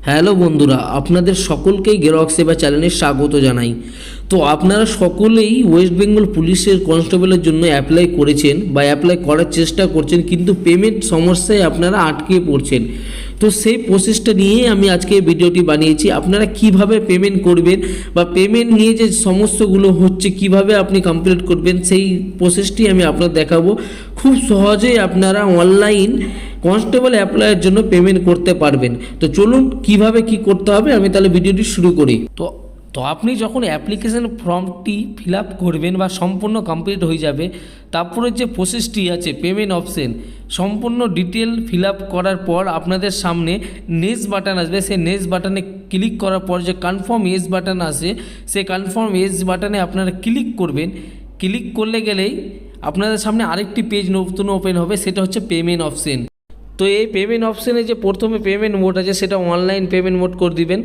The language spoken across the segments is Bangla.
হ্যালো বন্ধুরা, আপনাদের সকলকেই গ্রাহক সেবা চ্যানেলে স্বাগত জানাই। তো আপনারা সকলেই ওয়েস্ট বেঙ্গল পুলিশের কনস্টেবলের জন্য অ্যাপ্লাই করেছেন বা অ্যাপ্লাই করার চেষ্টা করছেন, কিন্তু পেমেন্ট সমস্যায় আপনারা আটকে পড়ছেন। তো সেই প্রসেসটা নিয়ে আমি আজকে ভিডিওটি বানিয়েছি। আপনারা কিভাবে পেমেন্ট করবেন বা পেমেন্ট নিয়ে যে সমস্যাগুলো হচ্ছে কিভাবে আপনি কমপ্লিট করবেন, সেই প্রসেসটি আমি আপনাদের দেখাবো। খুব সহজেই আপনারা অনলাইন কনস্টেবল অ্যাপ্লাইয়ের জন্য পেমেন্ট করতে পারবেন। তো চলুন কিভাবে কি করতে হবে আমি তাহলে ভিডিওটি শুরু করি। তো আপনি যখন অ্যাপ্লিকেশন ফর্মটি ফিল আপ করবেন বা সম্পূর্ণ কমপ্লিট হয়ে যাবে, তারপরে যে প্রসেসটি আছে পেমেন্ট অপশন, সম্পূর্ণ ডিটেল ফিল আপ করার পর আপনাদের সামনে নেক্সট বাটন আসবে। সেই নেক্সট বাটনে ক্লিক করার পর যে কনফার্ম এজ বাটন আসে, সেই কনফার্ম এজ বাটনে আপনারা ক্লিক করবেন। ক্লিক করলে গেলেই আপনাদের সামনে আরেকটি পেজ নতুন ওপেন হবে, সেটা হচ্ছে পেমেন্ট অপশন। তো এই পেমেন্ট অপশানে যে প্রথমে পেমেন্ট মোড আছে সেটা অনলাইন পেমেন্ট মোড করে দিবেন।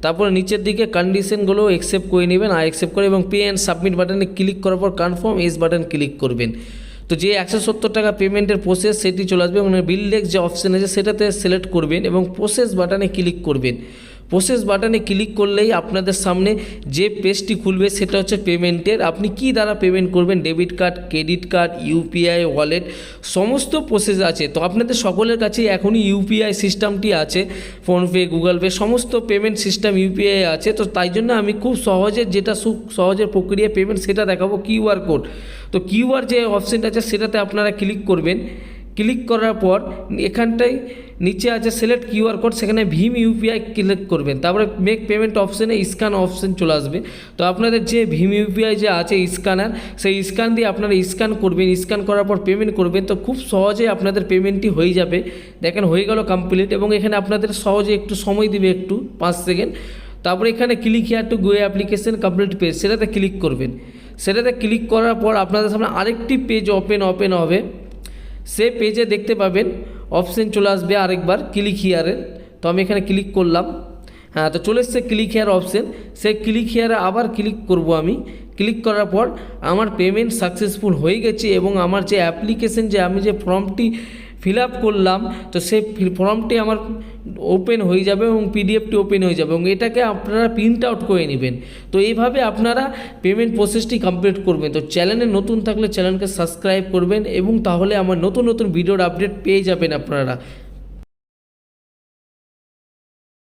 তারপরে নিচের দিকে কন্ডিশনগুলো অ্যাকসেপ্ট করে নেবেন, অ্যাকসেপ্ট করে এবং পে অ্যান্ড সাবমিট বাটনে ক্লিক করার পর কনফার্ম এজ বাটন ক্লিক করবেন। তো যে 170 টাকা পেমেন্টের প্রসেস সেটি চলে আসবে, মানে বিল ডেস্ক যে অপশান আছে সেটাতে সিলেক্ট করবেন এবং প্রসেস বাটনে ক্লিক করবেন। প্রসেস বাটনে ক্লিক করলেই আপনাদের সামনে যে পেজটি খুলবে সেটা হচ্ছে পেমেন্টের। আপনি কি দ্বারা পেমেন্ট করবেন, debit card, credit card, UPI, wallet, সমস্ত প্রসেস আছে। তো আপনাদের সকলের কাছেই এখনই ইউপিআই সিস্টেমটি আছে, ফোনপে, গুগল পে, সমস্ত পেমেন্ট সিস্টেম ইউপিআই আছে। তো তাই জন্য আমি খুব সহজে যেটা সহজের প্রক্রিয়া পেমেন্ট সেটা দেখাবো, কিউআর কোড। তো কিউআর যে অপশানটা আছে সেটাতে আপনারা ক্লিক করবেন। ক্লিক করার পর এখানটায় নিচে আছে সিলেক্ট কিউআর কোড, সেখানে ভীম ইউপিআই ক্লিক করবেন। তারপরে মেক পেমেন্ট অপশানে স্ক্যান অপশান চলে আসবে। তো আপনাদের যে ভীম ইউপিআই যে আছে স্ক্যানার, সেই স্ক্যান দিয়ে আপনারা স্ক্যান করবেন। স্ক্যান করার পর পেমেন্ট করবেন। তো খুব সহজে আপনাদের পেমেন্টটি হয়ে যাবে। দেখেন হয়ে গেল কমপ্লিট। এবং এখানে আপনাদের সহজে একটু সময় দিবে, একটু 5 সেকেন্ড। তারপরে এখানে click here to go application complete page, সেটাতে ক্লিক করবেন। সেটাতে ক্লিক করার পর আপনাদের সামনে আরেকটি পেজ ওপেন হবে। সেই পেজে দেখতে পাবেন অপশান চলে আসবে আরেকবার ক্লিক হিয়ারে। তো আমি এখানে ক্লিক করলাম। হ্যাঁ, তো চলে এসছে ক্লিক হিয়ার অপশান। সেই ক্লিক হিয়ারে আবার ক্লিক করব আমি। ক্লিক করার পর আমার পেমেন্ট সাকসেসফুল হয়ে গেছে এবং আমার যে অ্যাপ্লিকেশন যে আমি যে ফর্মটি ফিল আপ করলাম, তো সেই ফর্মটি আমার ওপেন হয়ে যাবে এবং পিডিএফটি ওপেন হয়ে যাবে এবং এটাকে আপনারা প্রিন্ট আউট করে নেবেন। তো এইভাবে আপনারা পেমেন্ট প্রসেসটি কমপ্লিট করবেন। তো চ্যানেলে নতুন থাকলে চ্যানেলকে সাবস্ক্রাইব করবেন এবং তাহলে আমার নতুন নতুন ভিডিওর আপডেট পেয়ে যাবেন আপনারা।